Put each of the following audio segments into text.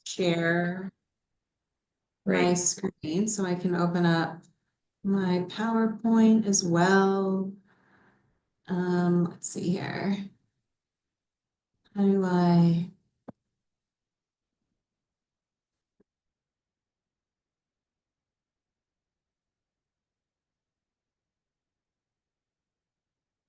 share my Great. screen so I can open up my PowerPoint as well. Let's see here. How do I?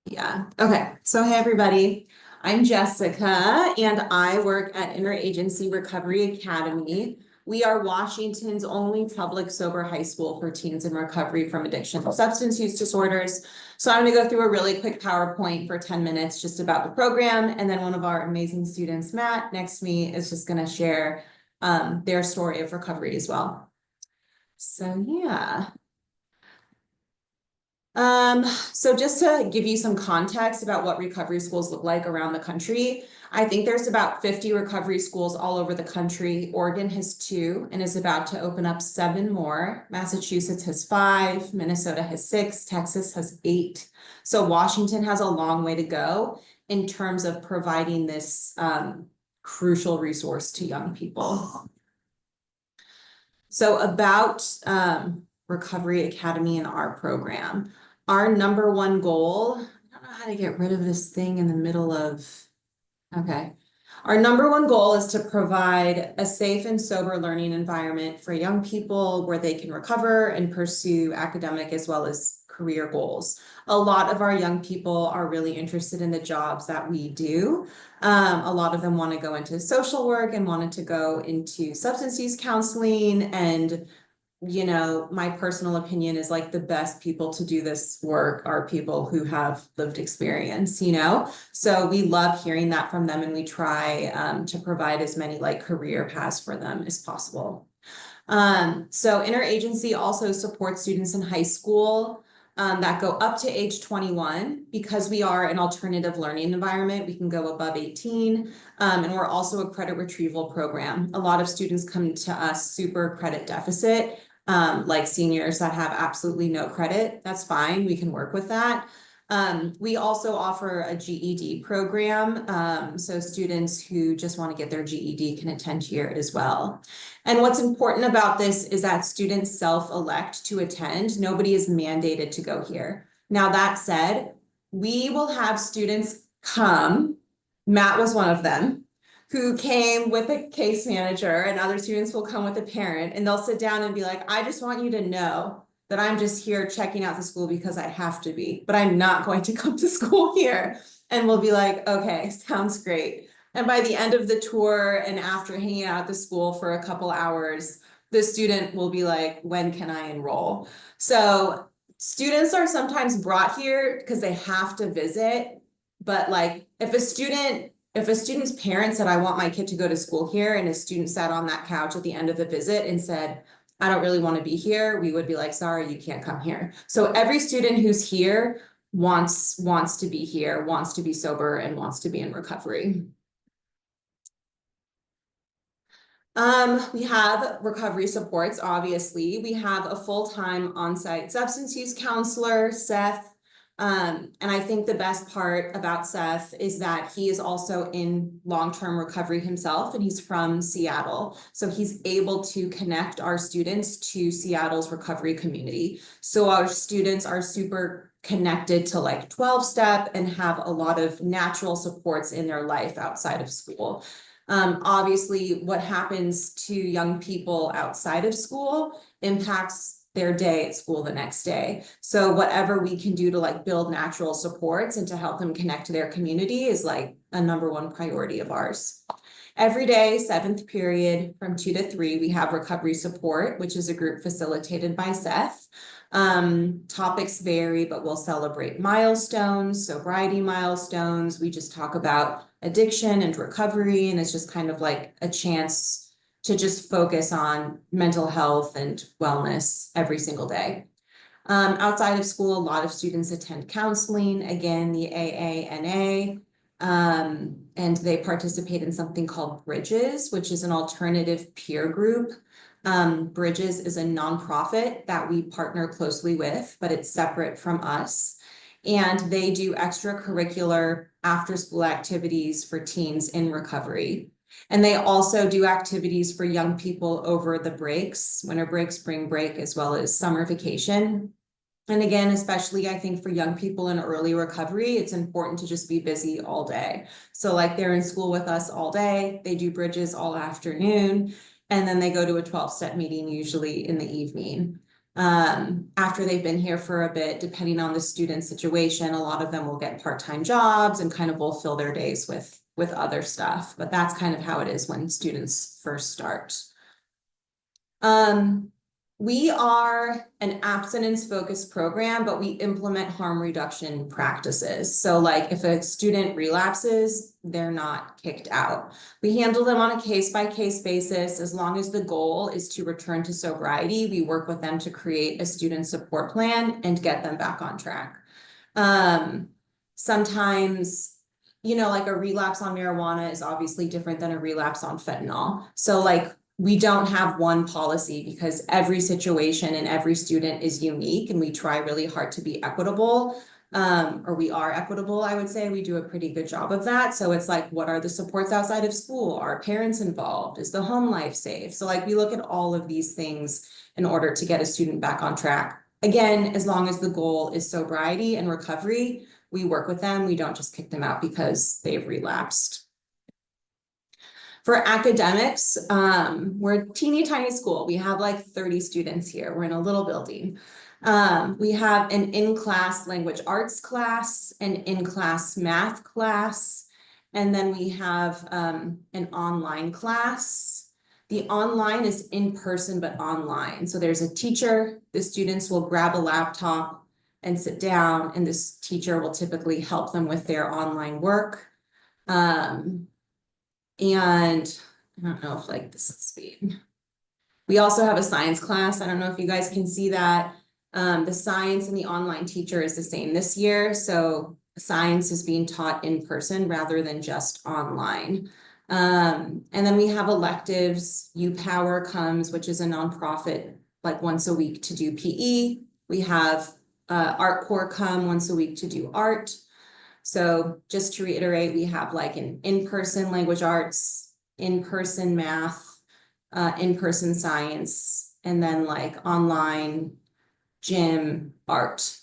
Yeah. Okay. So, hey, everybody. I'm Jessica, and I work at Interagency Recovery Academy. We are Washington's only public sober high school for teens in recovery from addiction and substance use disorders. So I'm going to go through a really quick PowerPoint for 10 minutes just about the program. And then one of our amazing students, Matt, next to me is just going to share their story of recovery as well. So yeah. So just to give you some context about what recovery schools look like around the country, I think there's about 50 recovery schools all over the country. Oregon has 2 and is about to open up 7 more. Massachusetts has 5, Minnesota has 6, Texas has 8. So Washington has a long way to go in terms of providing this crucial resource to young people. So about Recovery Academy and our program. Our number one goal, I don't know how to get rid of this thing in the middle of, okay. Our number one goal is to provide a safe and sober learning environment for young people where they can recover and pursue academic as well as career goals. A lot of our young people are really interested in the jobs that we do. A lot of them want to go into social work and wanted to go into substance use counseling. And my personal opinion is like the best people to do this work are people who have lived experience, So we love hearing that from them, and we try to provide as many like career paths for them as possible. So Interagency also supports students in high school that go up to age 21. Because we are an alternative learning environment, we can go above 18. And we're also a credit retrieval program. A lot of students come to us super credit deficit, like seniors that have absolutely no credit. That's fine. We can work with that. We also offer a GED program. So students who just want to get their GED can attend here as well. And what's important about this is that students self-elect to attend. Nobody is mandated to go here. Now, that said, we will have students come. Matt was one of them, who came with a case manager, and other students will come with a parent, and they'll sit down and be like, I just want you to know that I'm just here checking out the school because I have to be, but I'm not going to come to school here. And we'll be like, okay, sounds great. And by the end of the tour and after hanging out at the school for a couple hours, the student will be like, when can I enroll? So students are sometimes brought here because they have to visit. But like if a student's parent said, I want my kid to go to school here, and a student sat on that couch at the end of the visit and said, I don't really want to be here, we would be like, sorry, you can't come here. So every student who's here wants to be here, wants to be sober, and wants to be in recovery. We have recovery supports, obviously. We have a full-time on-site substance use counselor, Seth. And I think the best part about Seth is that he is also in long-term recovery himself, and he's from Seattle. So he's able to connect our students to Seattle's recovery community. So our students are super connected to like 12-step and have a lot of natural supports in their life outside of school. Obviously, what happens to young people outside of school impacts their day at school the next day. So whatever we can do to like build natural supports and to help them connect to their community is like a number one priority of ours. Every day, 7th period from 2 to 3, we have recovery support, which is a group facilitated by Seth. Topics vary, but we'll celebrate milestones, sobriety milestones. We just talk about addiction and recovery, and it's just kind of like a chance to just focus on mental health and wellness every single day. Outside of school, a lot of students attend counseling, again, the AANA, and they participate in something called Bridges, which is an alternative peer group. Bridges is a nonprofit that we partner closely with, but it's separate from us. And they do extracurricular after-school activities for teens in recovery. And they also do activities for young people over the breaks, winter break, spring break, as well as summer vacation. And again, especially I think for young people in early recovery, it's important to just be busy all day. So like they're in school with us all day, they do bridges all afternoon, and then they go to a 12-step meeting usually in the evening. After they've been here for a bit, depending on the student situation, a lot of them will get part-time jobs and kind of will fill their days with other stuff. But that's kind of how it is when students first start. We are an abstinence-focused program, but we implement harm reduction practices. So like if a student relapses, they're not kicked out. We handle them on a case-by-case basis. As long as the goal is to return to sobriety, we work with them to create a student support plan and get them back on track. Sometimes, you know, like a relapse on marijuana is obviously different than a relapse on fentanyl. So like we don't have one policy because every situation and every student is unique, and we try really hard to be equitable, or we are equitable, I would say. We do a pretty good job of that. So it's like, what are the supports outside of school? Are parents involved? Is the home life safe? So like we look at all of these things in order to get a student back on track. Again, as long as the goal is sobriety and recovery, we work with them. We don't just kick them out because they've relapsed. For academics, we're a teeny tiny school. We have like 30 students here. We're in a little building. We have an in-class language arts class, an in-class math class, and then we have an online class. The online is in person, but online. So there's a teacher, the students will grab a laptop and sit down, and this teacher will typically help them with their online work. And I don't know if like this is speed. We also have a science class. I don't know if you guys can see that. The science and the online teacher is the same this year. So science is being taught in person rather than just online. And then we have electives. UPower comes, which is a nonprofit, like once a week to do PE. We have Art Corps come once a week to do art. So just to reiterate, we have like an in-person language arts, in-person math, in-person science, and then like online gym art.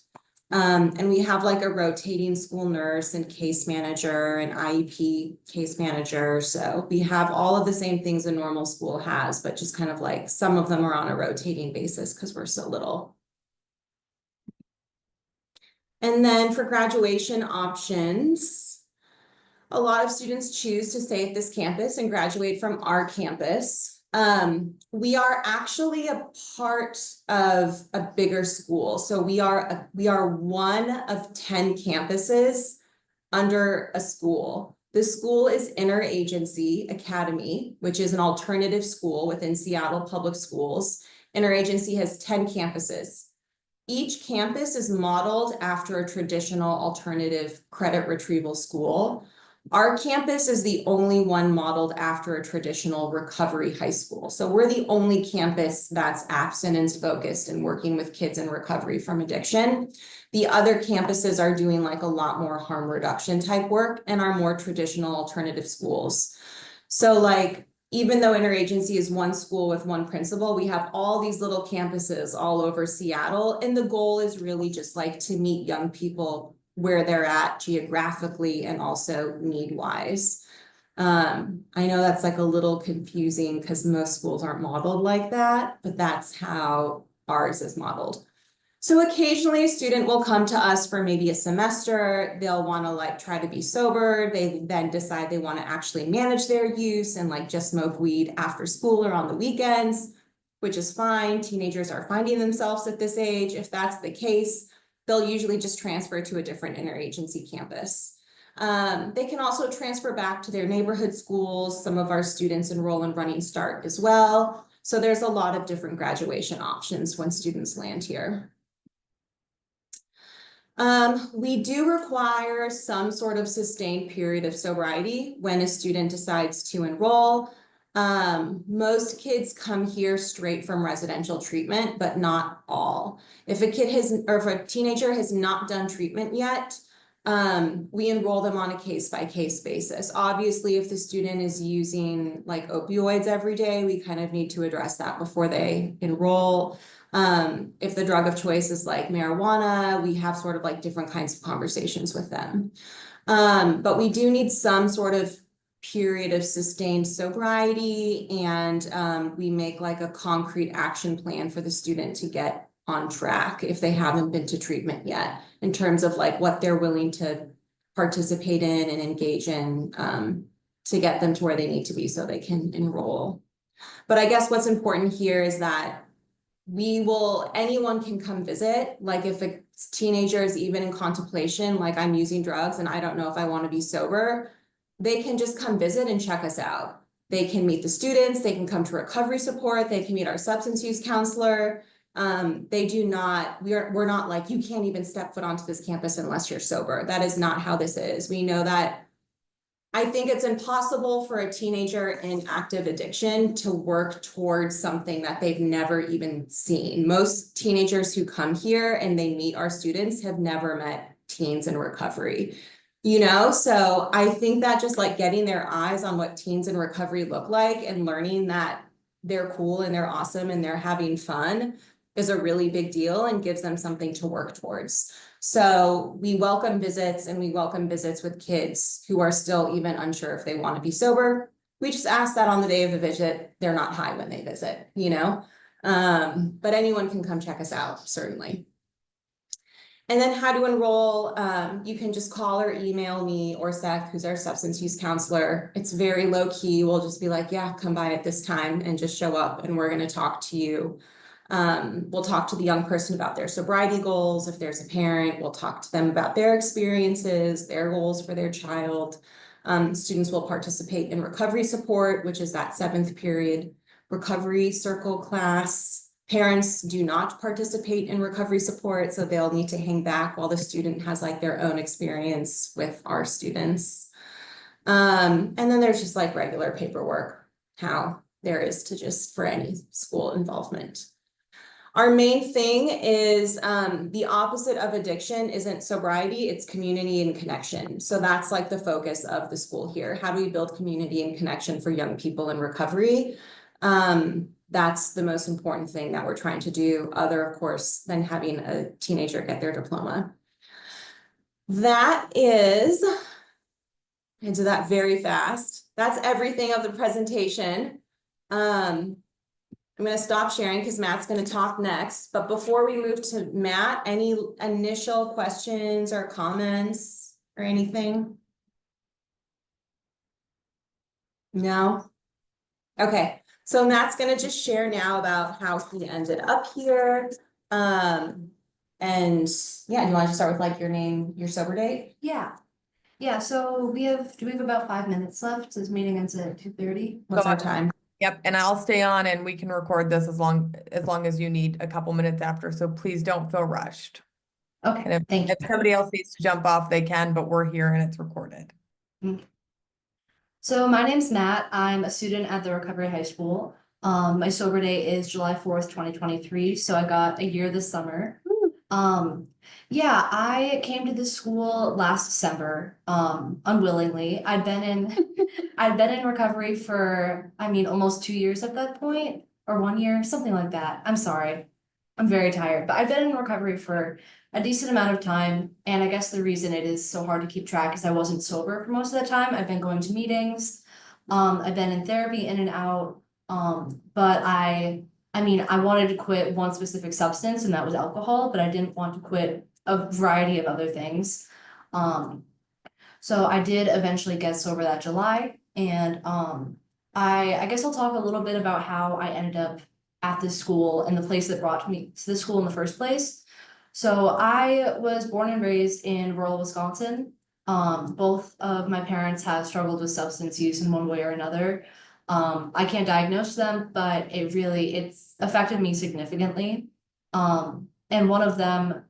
And we have like a rotating school nurse and case manager and IEP case manager. So we have all of the same things a normal school has, but just kind of like some of them are on a rotating basis because we're so little. And then for graduation options, a lot of students choose to stay at this campus and graduate from our campus. We are actually a part of a bigger school. So we are one of 10 campuses under a school. The school is Interagency Academy, which is an alternative school within Seattle Public Schools. Interagency has 10 campuses. Each campus is modeled after a traditional alternative credit retrieval school. Our campus is the only one modeled after a traditional recovery high school. So we're the only campus that's abstinence focused and working with kids in recovery from addiction. The other campuses are doing like a lot more harm reduction type work and are more traditional alternative schools. So like, even though Interagency is one school with one principal, we have all these little campuses all over Seattle. And the goal is really just like to meet young people where they're at geographically and also need-wise. I know that's like a little confusing because most schools aren't modeled like that, but that's how ours is modeled. So occasionally a student will come to us for maybe a semester. They'll want to like try to be sober. They then decide they want to actually manage their use and like just smoke weed after school or on the weekends, which is fine. Teenagers are finding themselves at this age. If that's the case, they'll usually just transfer to a different interagency campus. They can also transfer back to their neighborhood schools. Some of our students enroll in Running Start as well. So there's a lot of different graduation options when students land here. We do require some sort of sustained period of sobriety when a student decides to enroll. Most kids come here straight from residential treatment, but not all. If a kid has, or if a teenager has not done treatment yet, we enroll them on a case-by-case basis. Obviously, if the student is using like opioids every day, we kind of need to address that before they enroll. If the drug of choice is like marijuana, we have sort of like different kinds of conversations with them. But we do need some sort of period of sustained sobriety, and we make like a concrete action plan for the student to get on track if they haven't been to treatment yet, in terms of like what they're willing to participate in and engage in to get them to where they need to be so they can enroll. But I guess what's important here is that anyone can come visit. Like if a teenager is even in contemplation, like I'm using drugs and I don't know if I want to be sober, they can just come visit and check us out. They can meet the students, they can come to recovery support, they can meet our substance use counselor. We're not like, you can't even step foot onto this campus unless you're sober. That is not how this is. We know that I think it's impossible for a teenager in active addiction to work towards something that they've never even seen. Most teenagers who come here and they meet our students have never met teens in recovery, So I think that just like getting their eyes on what teens in recovery look like and learning that they're cool and they're awesome and they're having fun is a really big deal and gives them something to work towards. So we welcome visits, and we welcome visits with kids who are still even unsure if they want to be sober. We just ask that on the day of the visit, they're not high when they visit, but anyone can come check us out, certainly. And then how to enroll, you can just call or email me or Seth, who's our substance use counselor. It's very low key. We'll just be like, yeah, come by at this time and just show up and we're going to talk to you. We'll talk to the young person about their sobriety goals. If there's a parent, we'll talk to them about their experiences, their goals for their child. Students will participate in recovery support, which is that 7th period recovery circle class. Parents do not participate in recovery support, so they'll need to hang back while the student has like their own experience with our students. And then there's just like regular paperwork, how there is to just for any school involvement. Our main thing is the opposite of addiction isn't sobriety, it's community and connection. So that's like the focus of the school here. How do we build community and connection for young people in recovery? That's the most important thing that we're trying to do, other, of course, than having a teenager get their diploma. That is, I did that very fast. That's everything of the presentation. I'm going to stop sharing because Matt's going to talk next. But before we move to Matt, any initial questions or comments or anything? No? Okay. So Matt's going to just share now about how he ended up here. And yeah, do you want to start with like your name, your sober date? Yeah, so do we have about 5 minutes left? This meeting ends at 2:30. What's our time? Yep, and I'll stay on and we can record this as long as you need a couple minutes after, so please don't feel rushed. Okay, And thank you. if somebody else needs to jump off, they can, but we're here and it's recorded. So my name's Matt. I'm a student at the Recovery High School. My sober date is July 4th, 2023. So I got a year this summer. Yeah, I came to this school last December, unwillingly. I'd been in recovery for, almost 2 years at that point, or 1 year, something like that. I'm sorry. I'm very tired, but I've been in recovery for a decent amount of time. And I guess the reason it is so hard to keep track is I wasn't sober for most of the time. I've been going to meetings. I've been in therapy in and out. But I wanted to quit one specific substance, and that was alcohol, but I didn't want to quit a variety of other things. So I did eventually get sober that July, and I guess I'll talk a little bit about how I ended up at this school and the place that brought me to this school in the first place. So I was born and raised in rural Wisconsin. Both of my parents have struggled with substance use in one way or another. I can't diagnose them, but it's affected me significantly. And one of them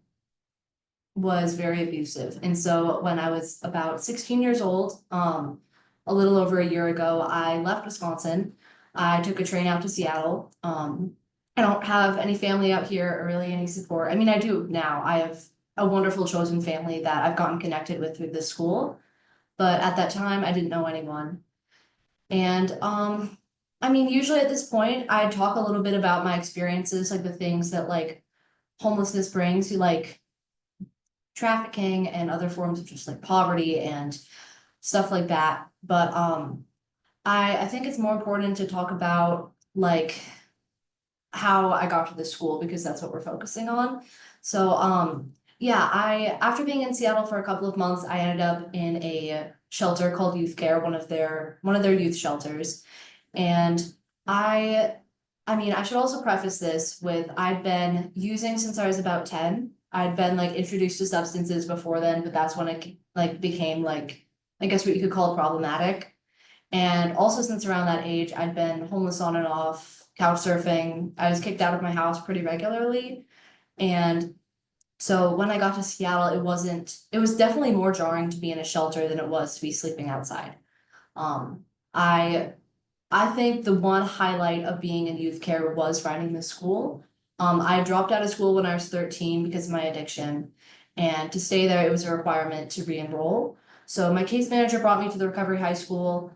was very abusive. And so when I was about 16 years old, a little over a year ago, I left Wisconsin. I took a train out to Seattle. I don't have any family out here or really any support. I mean, I do now. I have a wonderful chosen family that I've gotten connected with through this school. But at that time, I didn't know anyone. And I mean, usually at this point, I talk a little bit about my experiences, like the things that like homelessness brings you, like trafficking and other forms of just like poverty and stuff like that. But I think it's more important to talk about like how I got to this school because that's what we're focusing on. So yeah, I after being in Seattle for a couple of months, I ended up in a shelter called Youth Care, one of their youth shelters. And I I mean, I should also preface this with I'd been using since I was about 10. I'd been like introduced to substances before then, but that's when it like became like I guess what you could call problematic. And also since around that age, I'd been homeless on and off, couch surfing. I was kicked out of my house pretty regularly. And so when I got to Seattle, it was definitely more jarring to be in a shelter than it was to be sleeping outside. Um, I I think the one highlight of being in youth care was finding this school. I dropped out of school when I was 13 because of my addiction. And to stay there, it was a requirement to re-enroll. So my case manager brought me to the recovery high school.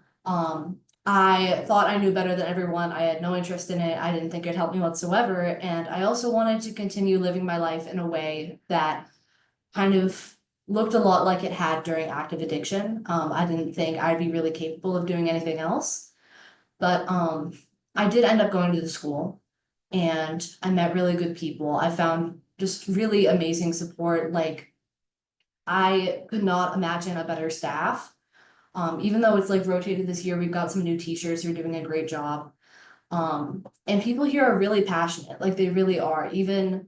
I thought I knew better than everyone. I had no interest in it. I didn't think it'd help me whatsoever. And I also wanted to continue living my life in a way that kind of looked a lot like it had during active addiction. I didn't think I'd be really capable of doing anything else. But I did end up going to the school and I met really good people. I found just really amazing support. Like I could not imagine a better staff. Even though it's like rotated this year, we've got some new teachers who are doing a great job. And people here are really passionate, like they really are. Even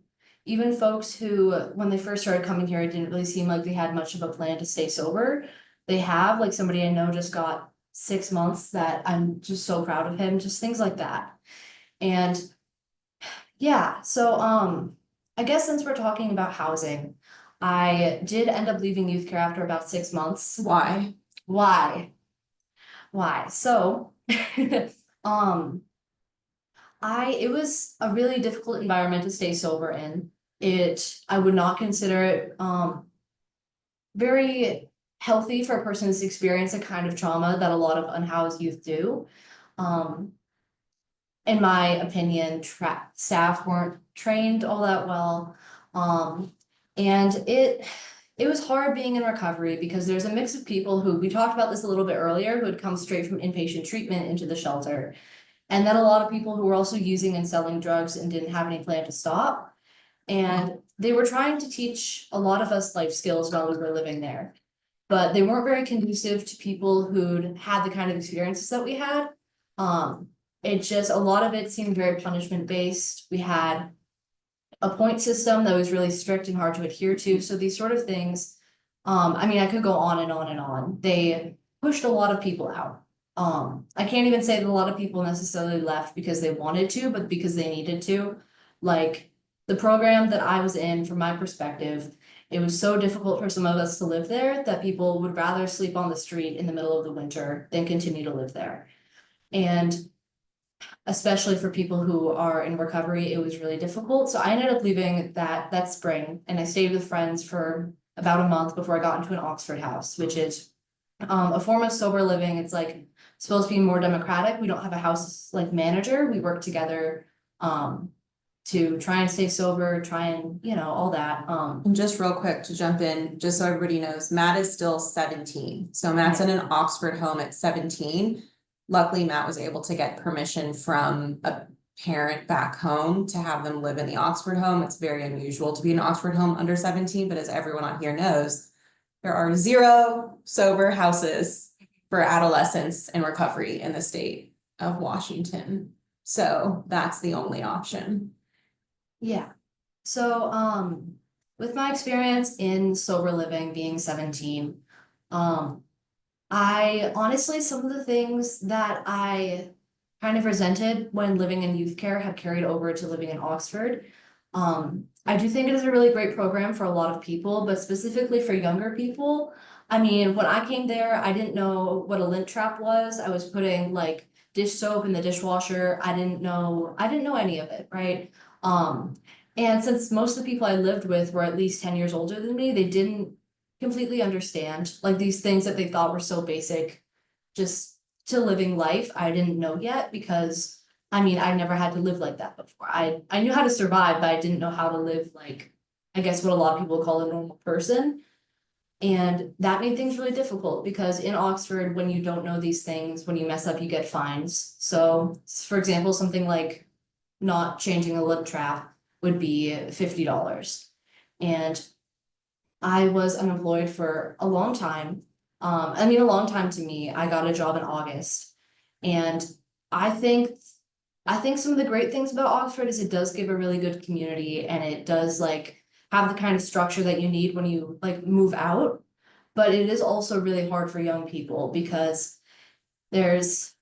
folks who, when they first started coming here, it didn't really seem like they had much of a plan to stay sober. They have, like somebody I know just got 6 months that I'm just so proud of him, just things like that. And yeah, so I guess since we're talking about housing, I did end up leaving youth care after about 6 months. Why? Why? Why? So um it was a really difficult environment to stay sober in. I would not consider it very healthy for a person to experience a kind of trauma that a lot of unhoused youth do. Um, in my opinion, staff weren't trained all that well. And it was hard being in recovery because there's a mix of people who, we talked about this a little bit earlier, who had come straight from inpatient treatment into the shelter. And then a lot of people who were also using and selling drugs and didn't have any plan to stop. And they were trying to teach a lot of us life skills while we were living there. But they weren't very conducive to people who'd had the kind of experiences that we had. It just, a lot of it seemed very punishment based. We had a point system that was really strict and hard to adhere to. So these sort of things, I mean, I could go on and on and on. They pushed a lot of people out. I can't even say that a lot of people necessarily left because they wanted to, but because they needed to. Like the program that I was in, from my perspective, it was so difficult for some of us to live there that people would rather sleep on the street in the middle of the winter than continue to live there. And especially for people who are in recovery, it was really difficult. So I ended up leaving that spring and I stayed with friends for about a month before I got into an Oxford house, which is a form of sober living. It's like supposed to be more democratic. We don't have a house like manager. We work together to try and stay sober, try and, all that. And just real quick to jump in, just so everybody knows, Matt is still 17. So Matt's in an Oxford home at 17. Luckily, Matt was able to get permission from a parent back home to have them live in the Oxford home. It's very unusual to be in an Oxford home under 17, but as everyone on here knows, there are 0 sober houses for adolescents in recovery in the state of Washington. So that's the only option. Yeah. So with my experience in sober living, being 17, I honestly, some of the things that I kind of resented when living in youth care have carried over to living in Oxford. I do think it is a really great program for a lot of people, but specifically for younger people. I mean, when I came there, I didn't know what a lint trap was. I was putting like dish soap in the dishwasher. I didn't know any of it, right? And since most of the people I lived with were at least 10 years older than me, they didn't completely understand like these things that they thought were so basic just to living life. I didn't know yet because I mean, I never had to live like that before. I knew how to survive, but I didn't know how to live like, I guess what a lot of people call a normal person. And that made things really difficult because in Oxford, when you don't know these things, when you mess up, you get fines. So, for example, something like not changing a lip trap would be $50. And I was unemployed for a long time. I mean, a long time to me. I got a job in August. And I think I think some of the great things about Oxford is it does give a really good community and it does like have the kind of structure that you need when you like move out. But it is also really hard for young people because there's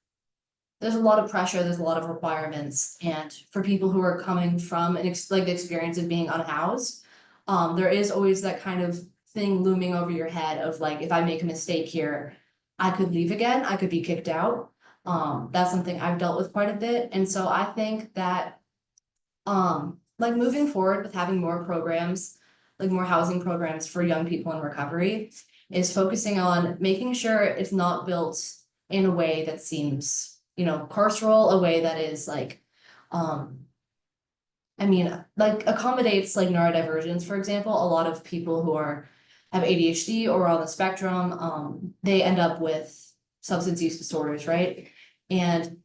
there's a lot of pressure, there's a lot of requirements, and for people who are coming from like the experience of being unhoused, there is always that kind of thing looming over your head of like, if I make a mistake here, I could leave again, I could be kicked out. That's something I've dealt with quite a bit, and so I think that like moving forward with having more programs, like more housing programs for young people in recovery, is focusing on making sure it's not built in a way that seems, you know, carceral, a way that is like, um, I mean, like accommodates like neurodivergence, for example. A lot of people who are have ADHD or on the spectrum, they end up with substance use disorders, right? And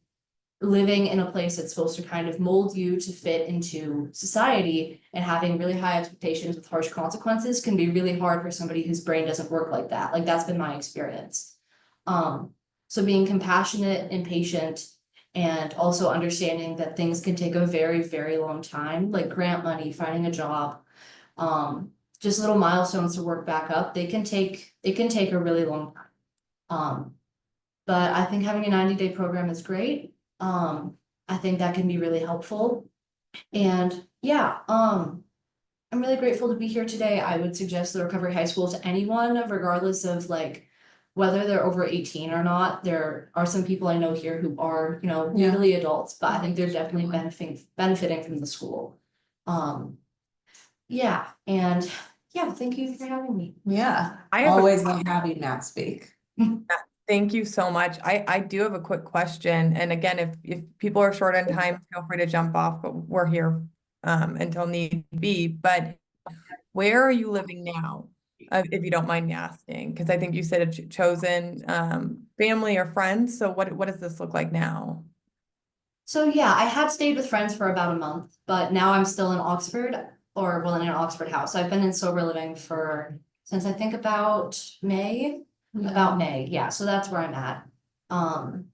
living in a place that's supposed to kind of mold you to fit into society and having really high expectations with harsh consequences can be really hard for somebody whose brain doesn't work like that. Like that's been my experience. So being compassionate and patient and also understanding that things can take a very, very long time, like grant money, finding a job, just little milestones to work back up, it can take a really long time. But I think having a 90-day program is great. I think that can be really helpful. And yeah, I'm really grateful to be here today. I would suggest the Recovery High School to anyone, regardless of like whether they're over 18 or not. There are some people I know here who are, you know, Yeah. legally adults, but I think they're definitely benefiting from the school. Yeah, and yeah, thank you for having me. Yeah, I have a always love having Matt speak. Thank you so much. I do have a quick question. And again, if people are short on time, feel free to jump off, but we're here until need be. But where are you living now? If you don't mind me asking, because I think you said a chosen family or friends. So what does this look like now? So yeah, I had stayed with friends for about a month, but now I'm still in Oxford, or well, in an Oxford house. I've been in sober living for since I think about May. About May, yeah, so that's where I'm at. Um,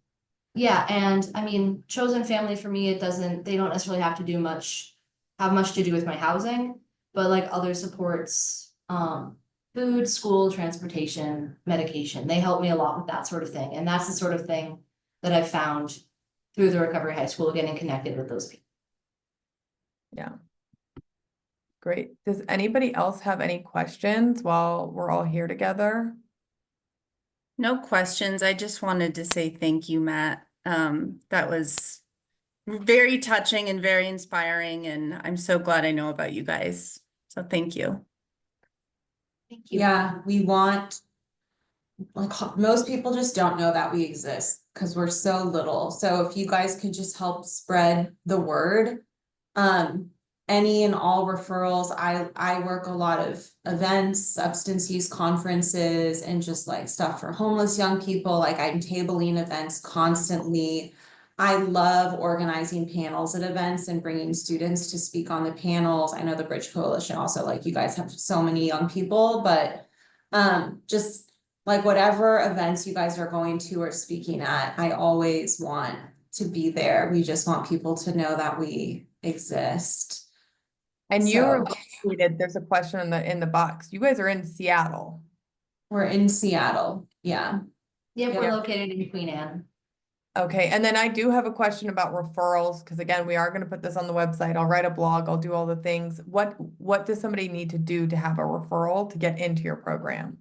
yeah, and I mean, chosen family for me, they don't necessarily have to have much to do with my housing, but like other supports, food, school, transportation, medication, they help me a lot with that sort of thing. And that's the sort of thing that I've found through the Recovery High School, getting connected with those people. Yeah. Great. Does anybody else have any questions while we're all here together? No questions. I just wanted to say thank you, Matt. That was very touching and very inspiring, and I'm so glad I know about you guys. So thank you. Thank you. Yeah, we want, like, most people just don't know that we exist because we're so little. So if you guys could just help spread the word, any and all referrals. I work a lot of events, substance use conferences, and just like stuff for homeless young people. Like I'm tabling events constantly. I love organizing panels at events and bringing students to speak on the panels. I know the Bridge Coalition also, like you guys have so many young people, but just like whatever events you guys are going to or speaking at, I always want to be there. We just want people to know that we exist. And you are So located, there's a question in the box. You guys are in Seattle. we're in Seattle. Yeah. Yeah, we're Yeah. located in Queen Anne. Okay, and then I do have a question about referrals, because again, we are going to put this on the website. I'll write a blog, I'll do all the things. What does somebody need to do to have a referral to get into your program?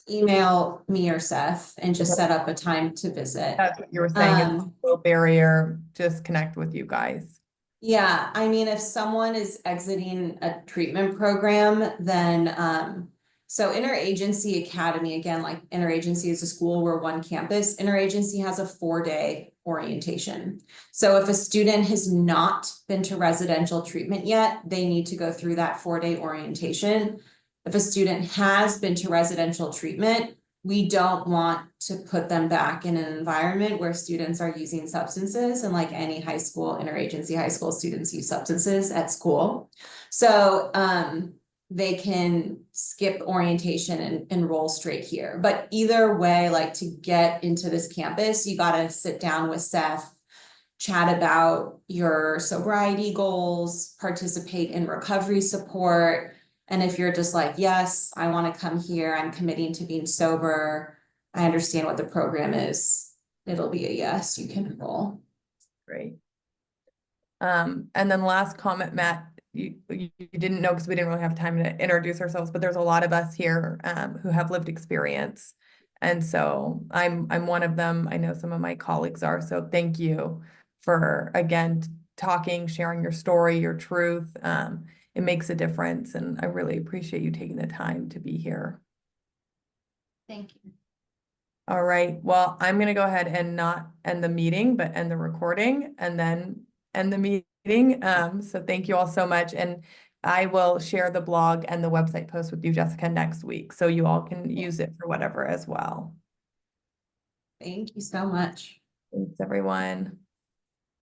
Email me or Seth and just Okay. set up a time to visit. That's what you were saying, is no barrier, just connect with you guys. Yeah, I mean, if someone is exiting a treatment program, then, so Interagency Academy, again, like Interagency is a school, we're one campus. Interagency has a 4-day orientation. So if a student has not been to residential treatment yet, they need to go through that 4-day orientation. If a student has been to residential treatment, we don't want to put them back in an environment where students are using substances, and like any high school, interagency high school students use substances at school. So they can skip orientation and roll straight here. But either way, like to get into this campus, you gotta sit down with Seth, chat about your sobriety goals, participate in recovery support. And if you're just like, yes, I want to come here, I'm committing to being sober, I understand what the program is, it'll be a yes, you can enroll. Great. And then last comment, Matt, you didn't know because we didn't really have time to introduce ourselves, but there's a lot of us here who have lived experience. And so I'm one of them. I know some of my colleagues are. So thank you for, again, talking, sharing your story, your truth. It makes a difference. And I really appreciate you taking the time to be here. Thank you. All right. Well, I'm going to go ahead and not end the meeting, but end the recording and then end the meeting. So thank you all so much. And I will share the blog and the website post with you, Jessica, next week. So you all can use it for whatever as well. Thank you so much. Thanks, everyone.